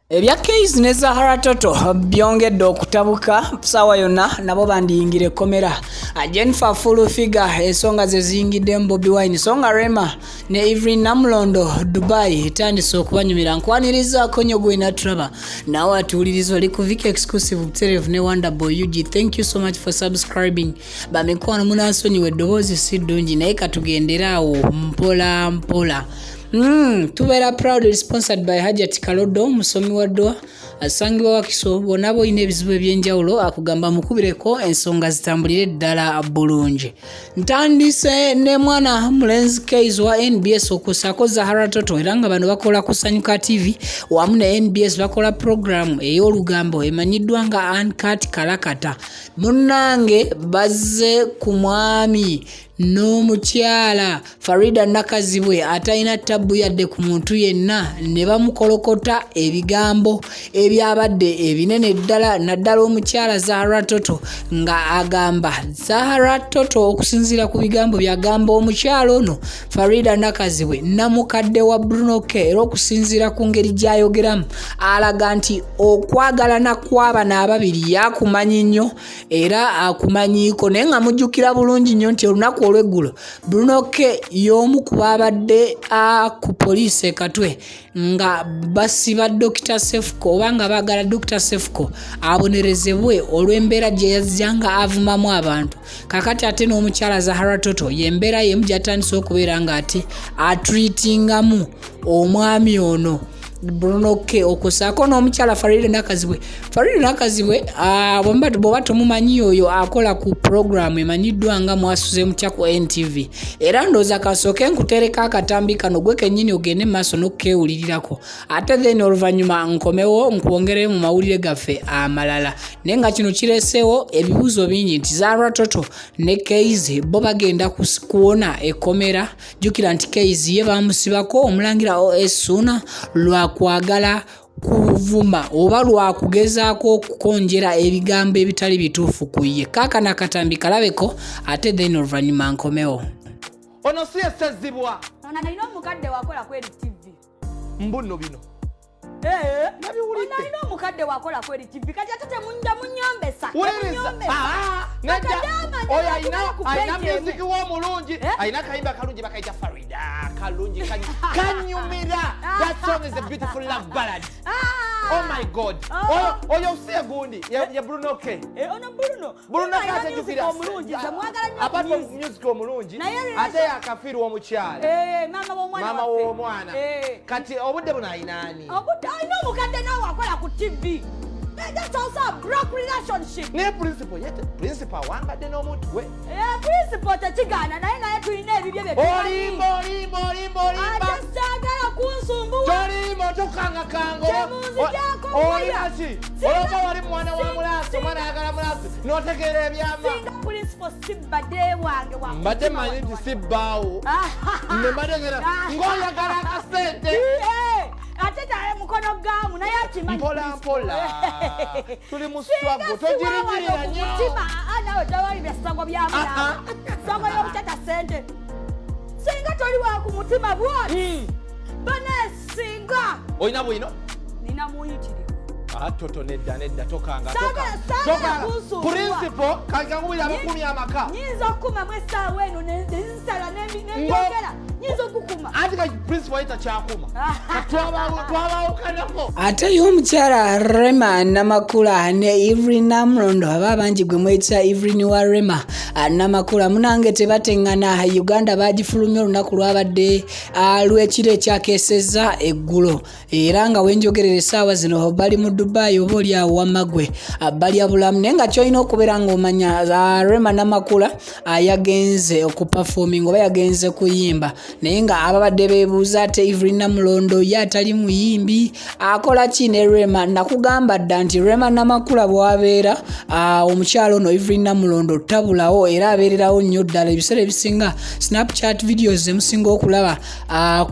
Ebya Case ne Zahara Toto byongedde okutabuka sawa yonna nabo bandiyingire komera. Jennifer Full Figa ensonga ze ziyingidde Bobi Wine, songa Rema ne Evelyn Namlondo Dubai etandise okubanyumira. Nkwanirizaako nnyo gwe Natraba nawe atuuliriza oli ku Vic Exclusive Buterevu ne Wonderboy UG. Thank you so much for subscribing. Bamikwano munansonyiwa eddoboozi si ddungi naye katugenderaawo mpola mpola. Tubera proudly sponsored by Hajati Kalodo musomi wa ddoa asangibwa Wakiso. Bonna boyina ebizibu ebyenjawulo akugamba mukubireko ensonga zitambulire ddala bulungi. Ntandise ne mwana mulenzi Case wa NBS okusako Zahara Toto era nga bano bakola ku Sanyuka TV wamu ne NBS bakola program ey'olugambo emanyiddwa nga Uncut Kalakata. Munnange bazze ku mwami n'omukyala Faridah Nakazibwe atayina tabbu yadde ku muntu yenna ne bamukolokota ebigambo ebyabadde ebinene ddala naddala omukyala Zahara Toto nga agamba Zahara Toto okusinziira ku bigambo byagamba omukyala ono Faridah Nakazibwe namukadde wa Bruno K era okusinziira ku ngeri gy'ayogeramu alaga nti okwagalana kw'abana ababiri yakumanyi nnyo era akumanyiiko naye nga mujjukira bulungi nnyo nti olunaku olweggulo Bruno K y'omu ku babadde ku poliisi Katwe nga basiba Dr. Sefko oba nga baagala Dr. Sefko abonerezebwe olw'embeera gye yazzanga avumamu abantu. Kakati ate n'omukyala Zahara Toto y'embeera yemu gy'atandise okubeera nga ate atreatingamu omwami ono Bruno K okusaako n'omukyala Faridah Nakazibwe. Faridah Nakazibwe bw'oba tomumanyi oyo akola ku program emanyiddwa nga mwasuze mutya ku NTV era ndooza kasooke nkutereka akatambi kano gwe kennyini ogende maaso n'okkeewulirirako ate then oluvannyuma nkomewo nkwongereyo mu mawulire gaffe amalala. Naye nga kino kireeseewo ebibuuzo bingi nti Zahara Toto ne Case bo bagenda kuwona ekomera. Jjukira nti Case ye baamusibako omulangira Ssuuna kwagala kuvuma oba lwakugezaako okukonjera ebigambo ebitali bituufu ku ye. Kaakano akatambi kalabeko ate then oluvannyuma nkomewo. Ono si yasazibwa nalina omukadde wakola kweri TV mbuno bino nabiwulidde nalina omukadde wakola kweri TV kati ate munyombesa oyo ayina musiki w'omulungi ayina kayimba kalungi bakayita Faridah kalungi kanyumira. That song is a beautiful love ballad. Oh my God. Oyo usiye gundi ya Bruno K. Ono Bruno K atajukira omulungi apart from music omulungi ate akafiru w'omukyala mama w'omwana kati obudde buno ayinaani ayina omukadde nawe akola ku TV. That's also a broke relationship. Ne principal yet principal wangadde n'omuntu we. Principal tekigana naye tulina ebibye bye. Olimbo. Ajagala kunsumbuwa. Tolimo tukanga kango. Olimaki. Olaba wali mwana wa mulaasi omwana ayagala mulaasi n'otegeera ebyama. Singa principal si badde wange wa. Mbadde manyi nti si bbaawo. Ne mbadde ngera ng'oyagala akasente. Ate tale mukono gamu naye akimanyi mpola tuli mu swago togiringirira nnyo nawe tewali byasago byamula sago y'obutata sente singa toli wa ku mutima bwoti banesinga oyina bwino nina muyitirivu Toto nedda tokanga principal kankangubira abakumi amaka nyinza okukuma mwessaawa eno nensala nembogera nyinza okukuma ate ka principal yita kyakuma twabawukanako. Ate y'omukyala Rema Namakula ne Evelyn Namlondo aba bangi gwe mweyita Evelyn wa Rema Namakula munange tebateŋŋana Uganda bagifulumya olunaku lwabadde lw'ekiro ekyakeesezza eggulo era nga wenjogerera essaawa zino bali mu Dubai oba oli awo wamagwe balya bulamu naye nga kyolina okubeera ng'omanya Rema Namakula yagenze okuperforming oba yagenze kuyimba naye nga ababadde beebuuza ate Evelyn Namulondo ye atali muyimbi akola ki ne Rema. Nakugamba dda nti Rema Namakula bw'abeera omukyalo ono Evelyn Namulondo tabulawo era abeererawo nnyo ddala. Ebiseera ebisinga Snapchat videos emusinga okulaba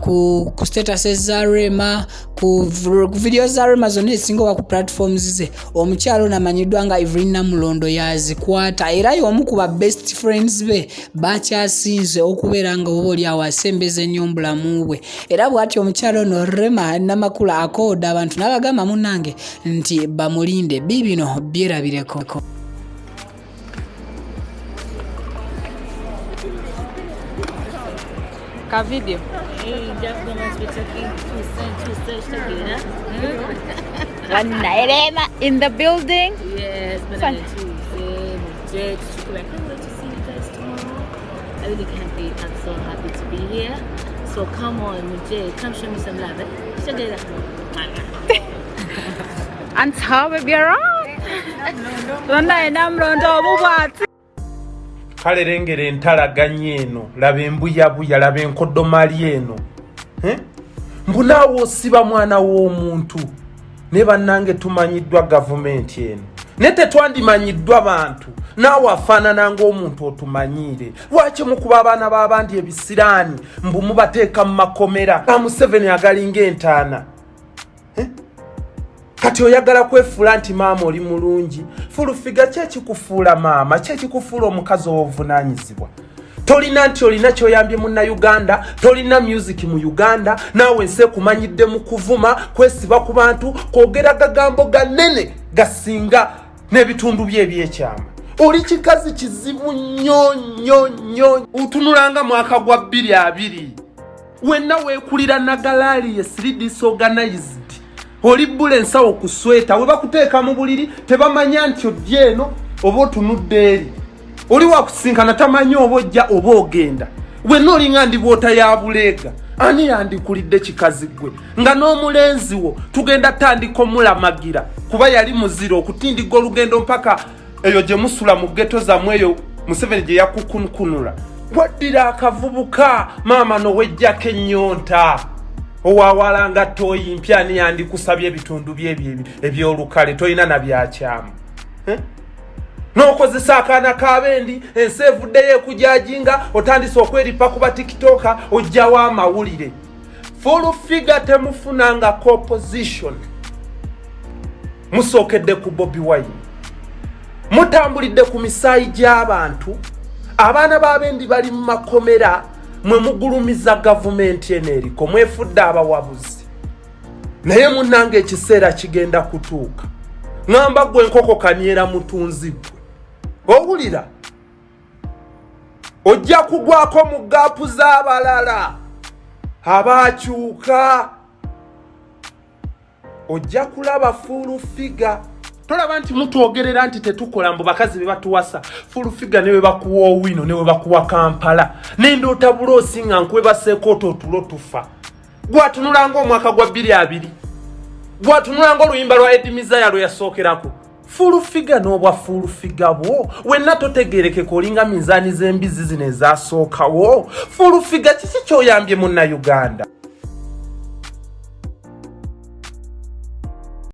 ku statuses za Rema, ku videos za Rema zonna ezisinga oba ku platforms ze. Omukyalo namanyiddwa nga Evelyn Namulondo yazikwata era y'omu ku ba best friends be bakyasinze okubeera nga oba oli awo asembeza ennyo mubulamu bwe. Era bw'atyo omukyalo ono Rema Namakula akooda abantu n'abagamba munnange nti bamulinde bibino byerabireko. Ka video. Rema in the building. Yes, but on Tuesday, Mujay, I can't wait to see you guys tomorrow. I really can't wait. I'm so happy to be here. So come on, Mujay, come show me some love. And how we be around? Kale lengera entalaganye eno, laba embuyabuya, laba enkoddomali eno. Mbu naawe osiba mwana w'omuntu. Ne bannange tumanyiddwa gavumenti eno. Ne tetwandimanyiddwa bantu. Naawe afaanana ng'omuntu otumanyiire. Lwaki mukuba abaana b'abandi ebisiraani mbu mubateeka mu makomera? Museveni agalinga entaana. Kati oyagala kwefuula nti maama oli mulungi. Full Figa kyekikufuula maama, kyekikufuula omukazi obuvunaanyizibwa. Tolina nti olina kyoyambye Munnayuganda, tolina music mu Uganda, naawe nse kumanyidde mu kuvuma, kwesiba ku bantu, kwogera gagambo ganene gasinga n'ebitundu bye ebyekyama. Oli kikazi kizibu nnyo. Utunulanga mwaka gwa 2020. Wenna weekulira Nagalaali ye 3 disorganized. Oli bbula ensawo ku sweta we bakuteeka mu buliri tebamanya nti oddi eno oba otunudde eri. Oli wakusinkana tamanyi oba ojja oba ogenda. Wenna olinga ndi bwota ya buleega. Ani yandikulidde kikazi gwe nga n'omulenzi wo tugenda tandika omulamagira kuba yali muziro okutindiga olugendo mpaka eyo gye musula mu ghetto zammwe eyo Museveni gye yakukunkunula. Waddira akavubuka maama nowejjako ennyonta. Owawalanga toyi mpya ni yandikusabye ebitundu bye ebyolukale toyina na byakyama. N'okozesa akaana k'abendi ensi evuddeyo ekujajinga otandise okweripa kuba tiktoka ojjawo amawulire. Full Figa temufunanga opposition. Musookedde ku Bobi Wine. Mutambulidde ku misaayi gy'abantu. Abaana b'abendi bali mu makomera. Mwe mugulumiza gavumenti eneriko mwefudde abawabuzi. Naye munnange ekiseera kigenda kutuuka. Ngamba gwe enkoko kaniera mutunzi gwe. Owulira? Ojja kugwako mu gaapu z'abalala. Abakyuka. Ojja kulaba Full Figa. Tolaba nti mutwogerera nti tetukola mbu bakazi be batuwasa. Full Figa newe bakuwa Owino newe bakuwa Kampala. N'endota bulosi nga nkwebaseeko otulo tufa. Gwatunulanga omwaka gwa 2020. Gwatunulanga oluyimba lwa Edimiza lwe yasookerako. Full Figa n'obwa Full Figa bwo. Wenna totegerekeko olinga minzaani z'embizi zino ezasookawo. Full Figa kiki kyoyambye Munnayuganda?